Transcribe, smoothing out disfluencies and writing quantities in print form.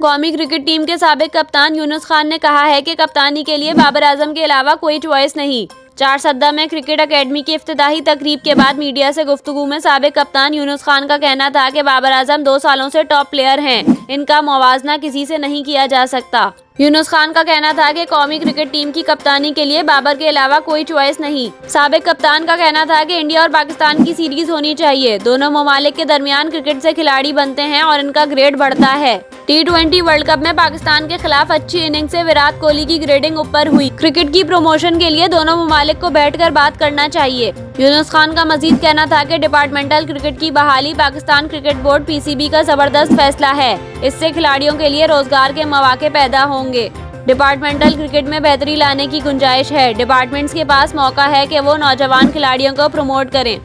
कौमी cricket team के साबिक कप्तान यूनुस खान ने कहा है कि कप्तानी के लिए बाबर आजम के अलावा कोई चॉइस नहीं। चारसद्दा में क्रिकेट अकेडमी की इफ्तिताही तकरीब के बाद मीडिया से गुफ्तगू में साबिक कप्तान यूनुस खान का कहना था कि बाबर आजम 2 सालों से टॉप प्लेयर हैं, इनका मुवाजना किसी से नहीं किया जा सकता। यूनुस खान का कहना था कि कौमी क्रिकेट टीम की कप्तानी के लिए बाबर के अलावा कोई चॉइस नहीं। साबिक कप्तान का कहना था कि इंडिया और पाकिस्तान की सीरीज होनी चाहिए। दोनों ममालिक के दरमियान क्रिकेट से खिलाड़ी बनते हैं और इनका ग्रेड बढ़ता है। T20 वर्ल्ड कप में पाकिस्तान के खिलाफ अच्छी इनिंग से विराट कोहली की ग्रेडिंग ऊपर हुई। क्रिकेट की प्रमोशन के लिए दोनों ममालिक को बैठकर बात करना चाहिए। यूनुस खान का मजीद कहना था कि डिपार्टमेंटल क्रिकेट की बहाली पाकिस्तान क्रिकेट बोर्ड PCB का जबरदस्त फैसला है। इससे खिलाड़ियों के लिए रोजगार के मौके पैदा होंगे। डिपार्टमेंटल क्रिकेट में बेहतरी लाने की गुंजाइश है। डिपार्टमेंट्स के पास मौका है कि वो नौजवान खिलाड़ियों को प्रमोट करें।